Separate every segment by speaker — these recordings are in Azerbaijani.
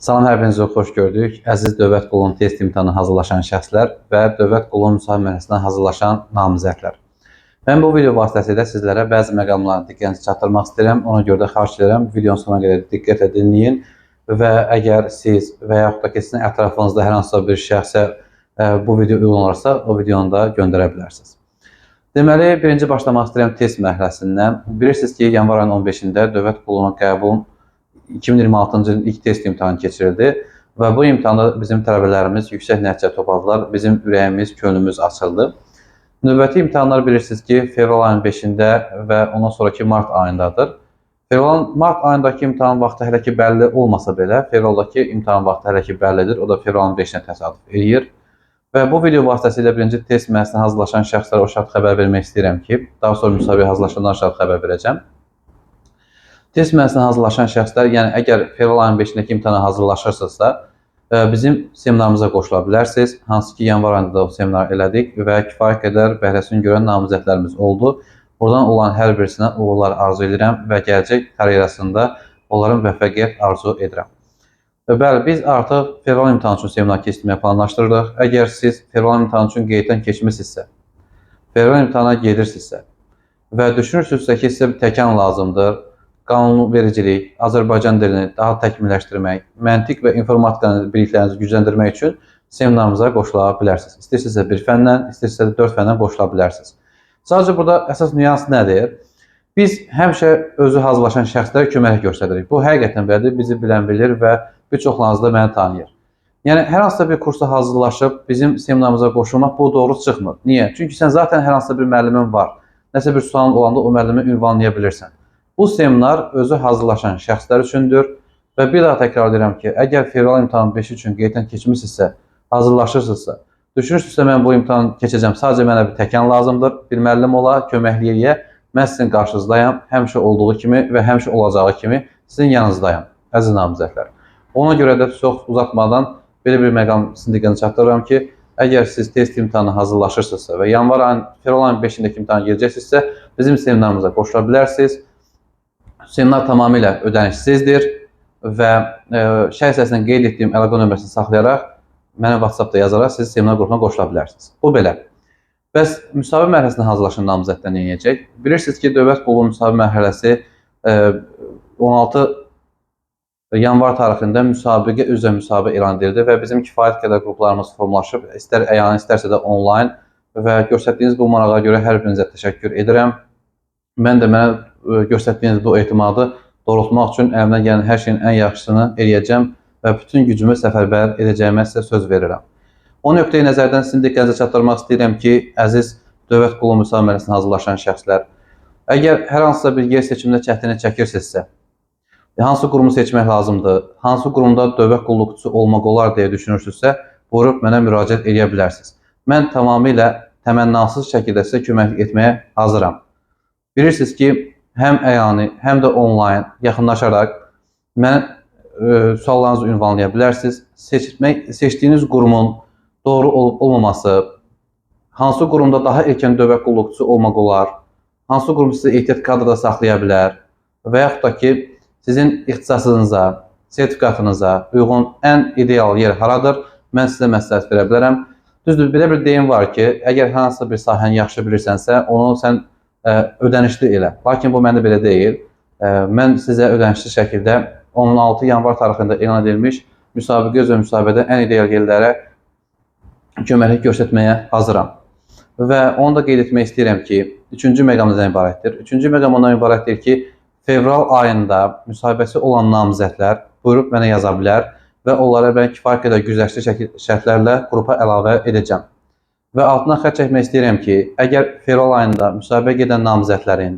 Speaker 1: Salam, hər birinizə xoş gördük. Əziz Dövlət Qulunun test imtahanı hazırlaşan şəxslər və Dövlət Qulunun müsahibə mərhələsindən hazırlaşan namizədlər. Mən bu video vasitəsilə sizlərə bəzi məqamların diqqətinizi çatdırmaq istəyirəm. Ona görə də xahiş edirəm, videonun sonuna qədər diqqətlə dinləyin və əgər siz və yaxud da ki, sizin ətrafınızda hər hansısa bir şəxsə bu video uyğun olarsa, o videonu da göndərə bilərsiniz. Deməli, birinci başlamaq istəyirəm test mərhələsindən. Bilirsiniz ki, yanvar ayının 15-də Dövlət Quluna qəbulun 2026-cı ilin ilk test imtahanı keçirildi və bu imtahanda bizim tələbələrimiz yüksək nəticə topladılar. Bizim ürəyimiz, könlümüz açıldı. Növbəti imtahanlar bilirsiniz ki, fevral ayının 5-də və ondan sonraki mart ayındadır. Mart ayındakı imtahan vaxtı hələ ki bəlli olmasa belə, fevraldakı imtahan vaxtı hələ ki bəllidir. O da fevralın 5-nə təsadüf edir. Və bu video vasitəsilə birinci test mərhələsinə hazırlaşan şəxslərə o şart xəbər vermək istəyirəm ki, daha sonra müsabiqəyə hazırlaşanlara şart xəbər verəcəm. Test mərhələsinə hazırlaşan şəxslər, yəni əgər fevral ayının 5-dəki imtahana hazırlaşırsınızsa, bizim seminarımıza qoşula bilərsiniz. Hansı ki, yanvar ayında da o seminar elədik və kifayət qədər bəhrəsini görən namizədlərimiz oldu. Oradan olan hər birisinə uğurlar arzu edirəm və gələcək karyerasında onların müvəffəqiyyət arzu edirəm. Bəli, biz artıq fevral imtahanı üçün seminar keçirməyə planlaşdırırıq. Əgər siz fevral imtahanı üçün qeyddən keçmişsinizsə, fevral imtahana gedirsinizsə və düşünürsünüzsə ki, sizə bir təkan lazımdır, qanunvericilik, Azərbaycan dilini daha təkmilləşdirmək, məntiq və informatika biliklərinizi gücləndirmək üçün seminarımıza qoşula bilərsiniz. İstəyirsinizsə bir fəndən, istəyirsinizsə 4 fəndən qoşula bilərsiniz. Sadəcə burada əsas nüans nədir? Biz həmişə özü hazırlaşan şəxslərə kömək göstəririk. Bu həqiqətən belədir, bizi bilən bilir və bir çoxlarınız da məni tanıyır. Yəni, hər hansısa bir kursa hazırlaşıb bizim seminarımıza qoşulmaq bu doğru çıxmır. Niyə? Çünki sən zaten hər hansısa bir müəllimin var. Nəsə bir sualın olanda o müəllimi ünvanlaya bilirsən. Bu seminar özü hazırlaşan şəxslər üçündür və bir daha təkrar edirəm ki, əgər fevral imtahanı 5 üçün qeyddən keçmişsinizsə, hazırlaşırsınızsa, düşünürsünüzsə mən bu imtahanı keçəcəm, sadəcə mənə bir təkan lazımdır, bir müəllim ola, köməkliyə, mən sizin qarşınızdayam, həmişə olduğu kimi və həmişə olacağı kimi sizin yanınızdayam, əziz namizədlər. Ona görə də çox uzatmadan belə bir məqam sizin diqqətini çatdırıram ki, əgər siz test imtahanı hazırlaşırsınızsa və fevral ayının 5-dəki imtahanı girəcəksinizsə, bizim seminarımıza qoşula bilərsiniz. Seminar tamamilə ödənişsizdir və şərh hissəsindən qeyd etdiyim əlaqə nömrəsini saxlayaraq mənə WhatsApp-da yazaraq siz seminar qrupuna qoşula bilərsiniz. Bu belə. Bəs müsahibə mərhələsində hazırlaşan namizədlər nə edəcək? Bilirsiniz ki, Dövlət Qulunun müsahibə mərhələsi 16 yanvar tarixində müsabiqə üzrə müsahibə elan edildi və bizim kifayət qədər qruplarımız formalaşıb, istər əyani, istərsə də onlayn və göstərdiyiniz bu marağa görə hər birinizə təşəkkür edirəm. Mən də mənə göstərdiyiniz bu etimadı doğrultmaq üçün əlimdən gələn hər şeyin ən yaxşısını eləyəcəm və bütün gücümü səfərbər edəcəyimə sizə söz verirəm. O nöqteyi nəzərdən sizin diqqətinizə çatdırmaq istəyirəm ki, əziz Dövlət Qulu müsahibə mərhələsində hazırlaşan şəxslər, əgər hər hansısa bir yer seçimində çətinlik çəkirsinizsə, hansı qurumu seçmək lazımdır, hansı qurumda dövlət qulluqçusu olmaq olar deyə düşünürsünüzsə, buyurub mənə müraciət edə bilərsiniz. Mən tamamilə təmənnasız şəkildə sizə köməklik etməyə hazıram. Bilirsiniz ki, həm əyani, həm də onlayn yaxınlaşaraq mənə suallarınızı ünvanlaya bilərsiniz. Seçdiyiniz qurumun doğru olub-olmaması, hansı qurumda daha erkən dövlət qulluqçusu olmaq olar, hansı qurum sizə ehtiyat kadrda saxlaya bilər və yaxud da ki, sizin ixtisasınıza, sertifikatınıza uyğun ən ideal yer haradır, mən sizə məsləhət verə bilərəm. Düzdür, belə bir deyim var ki, əgər hansısa bir sahəni yaxşı bilirsənsə, onu sən ödənişli elə. Lakin bu məndə belə deyil. Mən sizə ödənişli şəkildə 16 yanvar tarixində elan edilmiş müsabiqə üzrə müsahibədə ən ideal yerlərə köməklik göstərməyə hazıram. Və onu da qeyd etmək istəyirəm ki, 3-cü məqam nədən ibarətdir? 3-cü məqam ondan ibarətdir ki, fevral ayında müsahibəsi olan namizədlər buyurub mənə yaza bilər və onlara mən kifayət qədər güzəştli şərtlərlə qrupa əlavə edəcəm. Və altından xətt çəkmək istəyirəm ki, əgər fevral ayında müsahibə gedən namizədlərin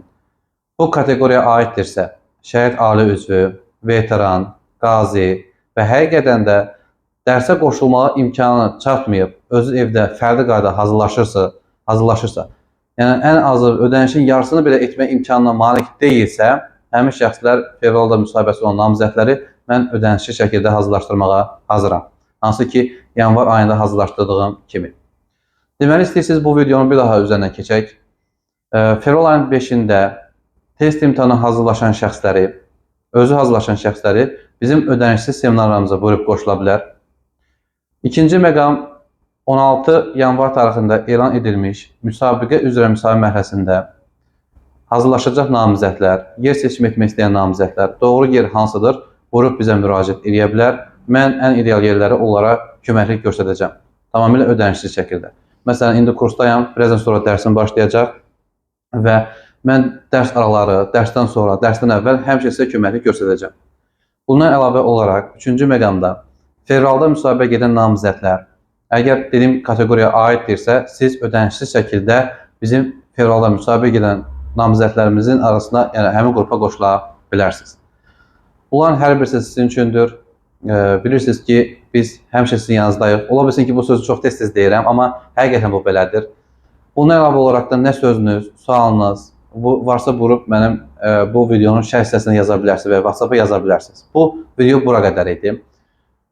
Speaker 1: bu kateqoriyaya aiddirsə, şəhid ali üzvü, veteran, qazi və həqiqətən də dərsə qoşulmağa imkanı çatmayıb, özü evdə fərdi qayda hazırlaşırsa, yəni ən azı ödənişin yarısını belə etmək imkanına malik deyilsə, həmin şəxslər fevralda müsahibəsi olan namizədləri mən ödənişli şəkildə hazırlaşdırmağa hazıram. Hansı ki, yanvar ayında hazırlaşdırdığım kimi. Deməli, istəyirsiniz bu videonu bir daha üzərindən keçək. Fevral ayının 5-də test imtahanı hazırlaşan şəxsləri özü hazırlaşan şəxsləri bizim ödənişsiz seminarlarımıza buyurub qoşula bilər. İkinci məqam 16 yanvar tarixində elan edilmiş müsabiqə üzrə müsahibə mərhələsində hazırlaşacaq namizədlər, yer seçim etmək istəyən namizədlər doğru yer hansıdır? Buyurub bizə müraciət edə bilər. Mən ən ideal yerləri onlara köməklik göstərəcəm. Tamamilə ödənişsiz şəkildə. Məsələn, indi kursdayam, birazdan sonra dərsim başlayacaq və mən dərs araları, dərsdən sonra, dərsdən əvvəl həmişə sizə köməklik göstərəcəm. Bundan əlavə olaraq, 3-cü məqamda fevralda müsahibə gedən namizədlər, əgər dediyim kateqoriyaya aiddirsə, siz ödənişsiz şəkildə bizim fevralda müsahibə gedən namizədlərimizin arasında, yəni həmin qrupa qoşula bilərsiniz. Bunların hər birisi sizin üçündür. Bilirsiniz ki, biz həmişə sizin yanınızdayıq. Ola bilsin ki, bu sözü çox tez-tez deyirəm, amma həqiqətən bu belədir. Bundan əlavə olaraq da nə sözünüz, sualınız varsa buyurub mənim bu videonun şərh hissəsinə yaza bilərsiniz və WhatsApp-a yaza bilərsiniz. Bu video bura qədər idi.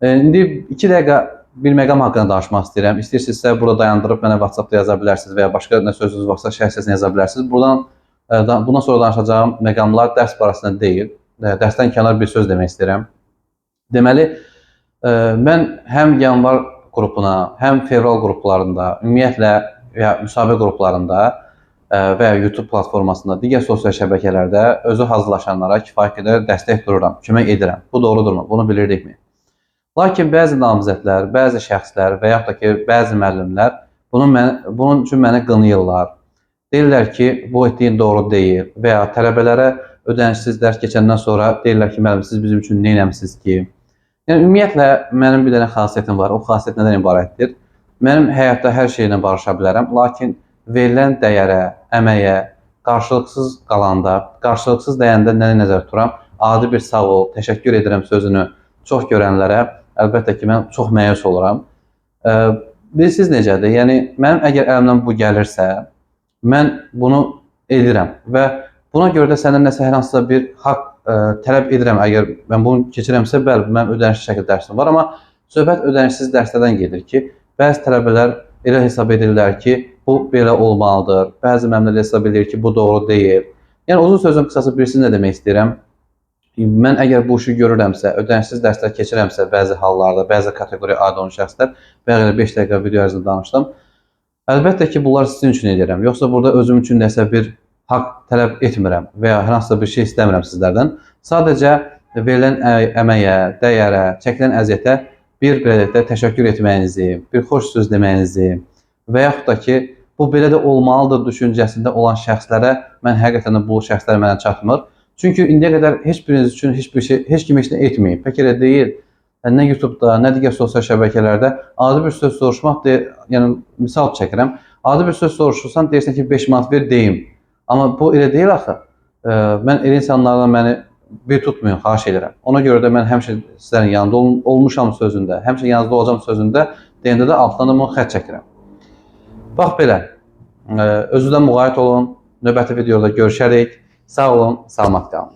Speaker 1: İndi 2 dəqiqə bir məqam haqqında danışmaq istəyirəm. İstəyirsinizsə burada dayandırıb mənə WhatsApp-da yaza bilərsiniz və ya başqa nə sözünüz varsa şərh hissəsinə yaza bilərsiniz. Bundan sonra danışacağım məqamlar dərs barəsində deyil. Dərsdən kənar bir söz demək istəyirəm. Deməli, mən həm yanvar qrupuna, həm fevral qruplarında, ümumiyyətlə və ya müsahibə qruplarında və ya YouTube platformasında, digər sosial şəbəkələrdə özü hazırlaşanlara kifayət qədər dəstək dururam, kömək edirəm. Bu doğrudurmu? Bunu bilirdikmi? Lakin bəzi namizədlər, bəzi şəxslər və yaxud da ki, bəzi müəllimlər bunun üçün məni qınayırlar. Deyirlər ki, bu etdiyin doğru deyil və ya tələbələrə ödənişsiz dərs keçəndən sonra deyirlər ki, müəllim, siz bizim üçün nə eləmisiniz ki? Yəni, ümumiyyətlə, mənim bir dənə xasiyyətim var. O xasiyyət nədən ibarətdir? Mənim həyatda hər şeylə barışa bilərəm, lakin verilən dəyərə, əməyə qarşılıqsız qalanda, qarşılıqsız dəyəndə nəyə nəzər tuturam? Adi bir sağ ol, təşəkkür edirəm sözünü çox görənlərə, əlbəttə ki, mən çox məyus oluram. Bilirsiniz necədir? Yəni, mənim əgər əlimdən bu gəlirsə, mən bunu edirəm və buna görə də səndən nəsə hər hansısa bir haqq tələb edirəm. Əgər mən bunu keçirəmsə, bəli, mənim ödənişsiz şəkildə dərsim var, amma söhbət ödənişsiz dərslərdən gedir ki, bəzi tələbələr elə hesab edirlər ki, bu belə olmalıdır. Bəzi müəllimlər hesab edir ki, bu doğru deyil. Yəni, uzun sözün qısası bilirsiniz nə demək istəyirəm? Mən əgər bu işi görürəmsə, ödənişsiz dərslər keçirəmsə bəzi hallarda, bəzi kateqoriya aid olan şəxslər, bəzi 5 dəqiqə video ərzində danışdım. Əlbəttə ki, bunlar sizin üçün edirəm. Yoxsa burada özüm üçün nəsə bir haqq tələb etmirəm və ya hər hansısa bir şey istəmirəm sizlərdən. Sadəcə verilən əməyə, dəyərə, çəkilən əziyyətə bir belə təşəkkür etməyinizi, bir xoş söz deməyinizi və yaxud da ki, bu belə də olmalıdır düşüncəsində olan şəxslərə mən həqiqətən bu şəxslər mənə çatmır. Çünki indiyə qədər heç biriniz üçün heç kim heç nə etməyib. Pək elə deyil. Nə YouTube-da, nə digər sosial şəbəkələrdə adi bir söz soruşmaq deyil, yəni misal çəkirəm. Adi bir söz soruşursan, deyirsən ki, 5 manat ver, deyim. Amma bu elə deyil axı. Mən elə insanlardan məni bir tutmayın, xahiş edirəm. Ona görə də mən həmişə sizlərin yanında olmuşam sözündə, həmişə yanınızda olacam sözündə, deyəndə də altdan da bunu xətt çəkirəm. Bax belə, özünüzdən müğayət olun, növbəti videoda görüşərik. Sağ olun, salamat qalın.